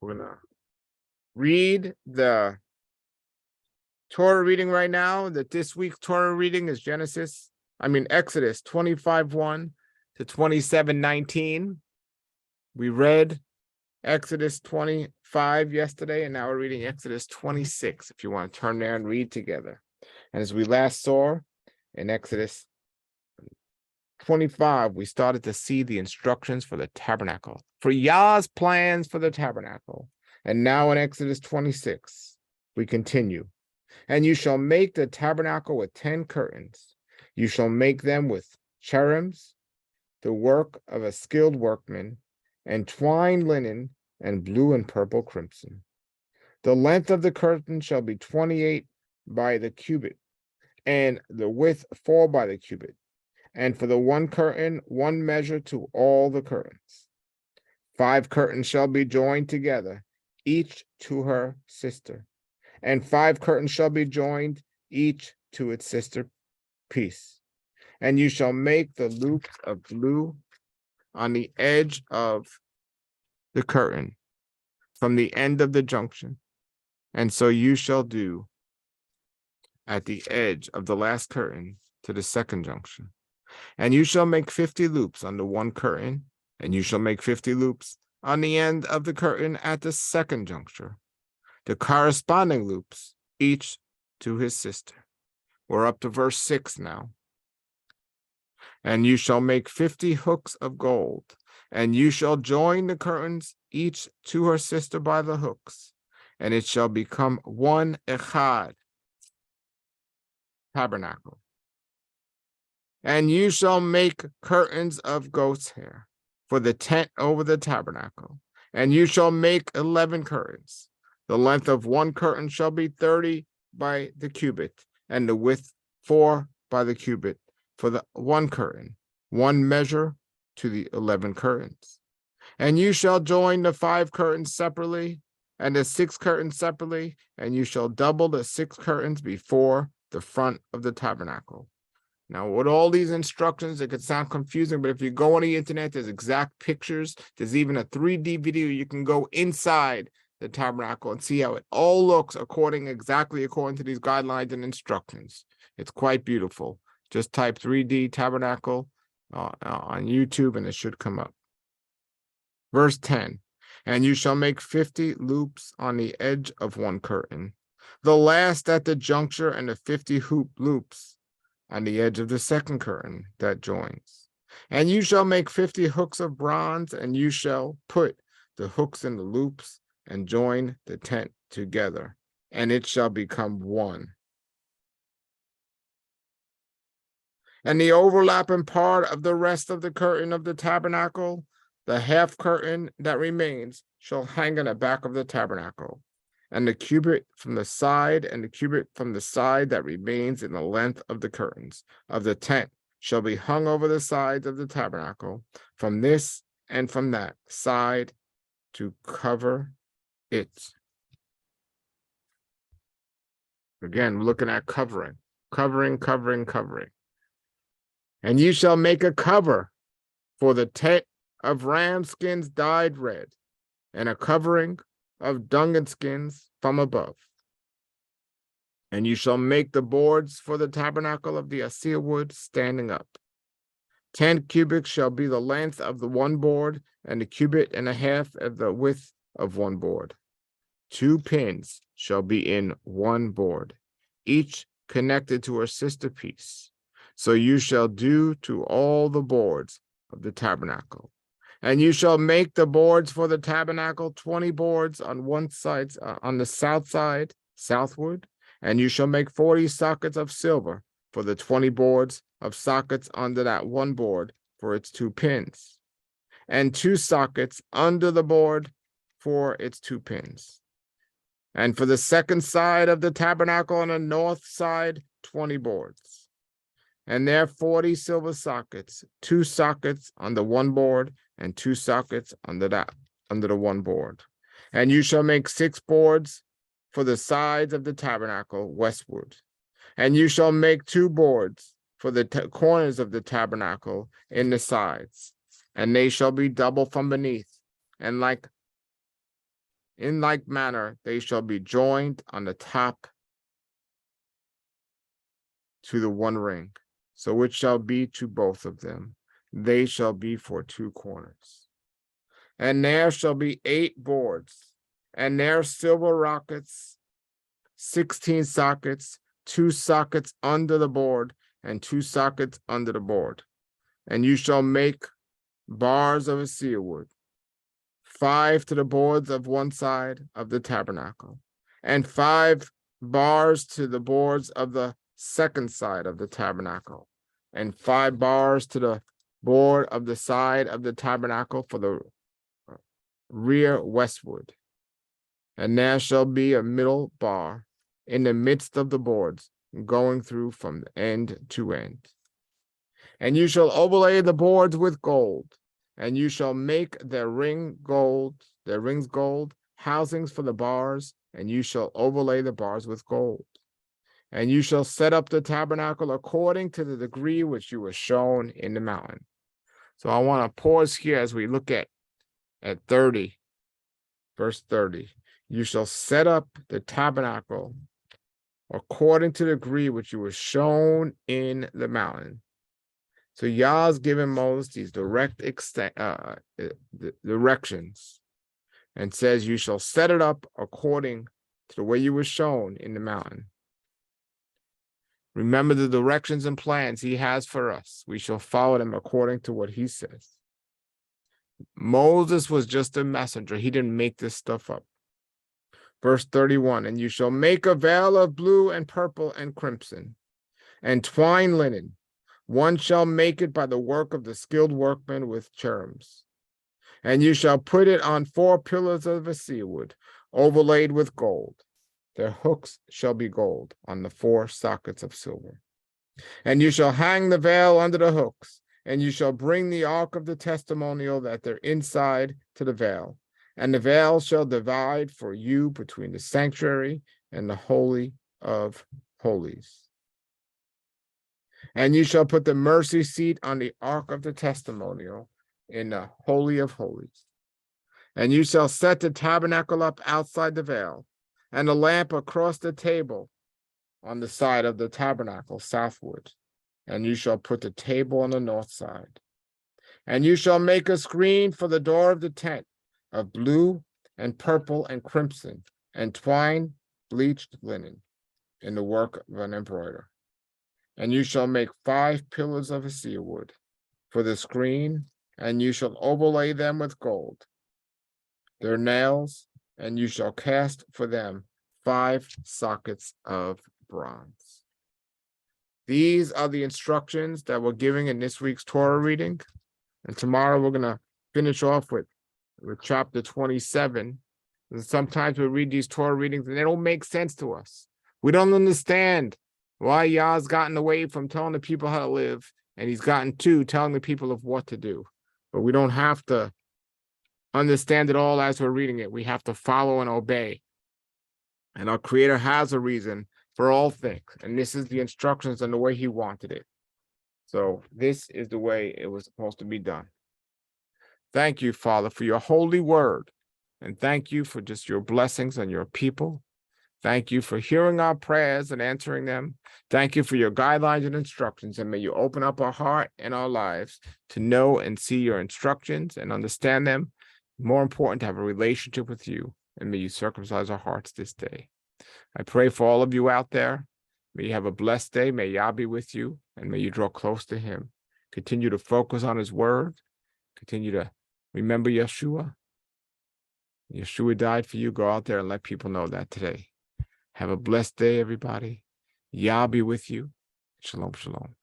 We're going to read the Torah reading right now. That this week's Torah reading is Exodus 25:1 to 27:19. We read Exodus 25 yesterday, and now we're reading Exodus 26, if you want to turn there and read together. And as we last saw in Exodus 25, we started to see the instructions for the tabernacle, for Yah's plans for the tabernacle. And now in Exodus 26, we continue. And you shall make the tabernacle with 10 curtains. You shall make them with cherubims, the work of a skilled workman, and twined linen, and blue and purple crimson. The length of the curtain shall be 28 by the cubit, and the width 4 by the cubit. And for the one curtain, one measure to all the curtains. 5 curtains shall be joined together, each to her sister. And 5 curtains shall be joined, each to its sister piece. And you shall make the loops of blue on the edge of the curtain, from the end of the junction. And so you shall do at the edge of the last curtain to the second junction. And you shall make 50 loops on the one curtain, and you shall make 50 loops on the end of the curtain at the second juncture. The corresponding loops, each to his sister. We're up to verse 6 now. And you shall make 50 hooks of gold, and you shall join the curtains, each to her sister by the hooks, and it shall become one echad, tabernacle. And you shall make curtains of goat's hair for the tent over the tabernacle, and you shall make 11 curtains. The length of one curtain shall be 30 by the cubit, and the width 4 by the cubit for the one curtain, one measure to the 11 curtains. And you shall join the 5 curtains separately, and the 6 curtains separately, and you shall double the 6 curtains before the front of the tabernacle. Now, with all these instructions, it could sound confusing, but if you go on the internet, there's exact pictures. There's even a 3D video. You can go inside the tabernacle and see how it all looks exactly according to these guidelines and instructions. It's quite beautiful. Just type 3D tabernacle on YouTube and it should come up. Verse 10, and you shall make 50 loops on the edge of one curtain, the last at the juncture, and the 50 hoop loops on the edge of the second curtain that joins. And you shall make 50 hooks of bronze, and you shall put the hooks in the loops and join the tent together, and it shall become one. And the overlapping part of the rest of the curtain of the tabernacle, the half curtain that remains, shall hang in the back of the tabernacle. And the cubit from the side and the cubit from the side that remains in the length of the curtains of the tent shall be hung over the sides of the tabernacle from this and from that side to cover it. Again, looking at covering. And you shall make a cover for the tent of ram skins dyed red, and a covering of dung skins from above. And you shall make the boards for the tabernacle of the acacia wood standing up. 10 cubits shall be the length of the one board, and a cubit and a half of the width of one board. 2 pins shall be in one board, each connected to her sister piece. So you shall do to all the boards of the tabernacle. And you shall make the boards for the tabernacle, 20 boards on one side, on the south side, southward. And you shall make 40 sockets of silver for the 20 boards of sockets under that one board for its 2 pins, and 2 sockets under the board for its 2 pins. And for the second side of the tabernacle on the north side, 20 boards. And there 40 silver sockets, 2 sockets on the one board, and 2 sockets under the one board. And you shall make 6 boards for the sides of the tabernacle westward. And you shall make 2 boards for the corners of the tabernacle in the sides, and they shall be double from beneath, and like In like manner, they shall be joined on the top to the one ring. So it shall be to both of them. They shall be for 2 corners. And there shall be 8 boards, and there silver rockets, 16 sockets, 2 sockets under the board, and 2 sockets under the board. And you shall make bars of acacia wood, 5 to the boards of one side of the tabernacle, and 5 bars to the boards of the second side of the tabernacle, and 5 bars to the board of the side of the tabernacle for the rear westward. And there shall be a middle bar in the midst of the boards, going through from end to end. And you shall overlay the boards with gold, and you shall make their rings gold, housings for the bars, and you shall overlay the bars with gold. And you shall set up the tabernacle according to the degree which you were shown in the mountain. So I want to pause here as we look at 30, verse 30. You shall set up the tabernacle according to the degree which you were shown in the mountain. So Yah's given Moses these directions and says, you shall set it up according to the way you were shown in the mountain. Remember the directions and plans he has for us. We shall follow them according to what he says. Moses was just a messenger. He didn't make this stuff up. Verse 31, and you shall make a veil of blue and purple and crimson, and twine linen. One shall make it by the work of the skilled workman with cherubims. And you shall put it on 4 pillars of acacia wood, overlaid with gold. Their hooks shall be gold on the 4 sockets of silver. And you shall hang the veil under the hooks, and you shall bring the ark of the testimonial that they're inside to the veil. And the veil shall divide for you between the sanctuary and the holy of holies. And you shall put the mercy seat on the ark of the testimonial in the holy of holies. And you shall set the tabernacle up outside the veil, and the lamp across the table on the side of the tabernacle southward. And you shall put the table on the north side. And you shall make a screen for the door of the tent of blue and purple and crimson, and twine bleached linen in the work of an embroiderer. And you shall make 5 pillars of acacia wood for the screen, and you shall overlay them with gold, their nails, and you shall cast for them 5 sockets of bronze. These are the instructions that we're giving in this week's Torah reading. And tomorrow we're going to finish off with chapter 27. And sometimes we read these Torah readings and they don't make sense to us. We don't understand why Yah's gotten away from telling the people how to live, and he's gotten to telling the people of what to do. But we don't have to understand it all as we're reading it. We have to follow and obey. And our Creator has a reason for all things. And this is the instructions and the way he wanted it. So this is the way it was supposed to be done. Thank you, Father, for your holy word. And thank you for just your blessings on your people. Thank you for hearing our prayers and answering them. Thank you for your guidelines and instructions. And may you open up our heart and our lives to know and see your instructions and understand them. More important, to have a relationship with you. And may you circumcise our hearts this day. I pray for all of you out there. May you have a blessed day. May Yah be with you. And may you draw close to him. Continue to focus on his word. Continue to remember Yeshua. Yeshua died for you. Go out there and let people know that today. Have a blessed day, everybody. Yah be with you. Shalom, shalom.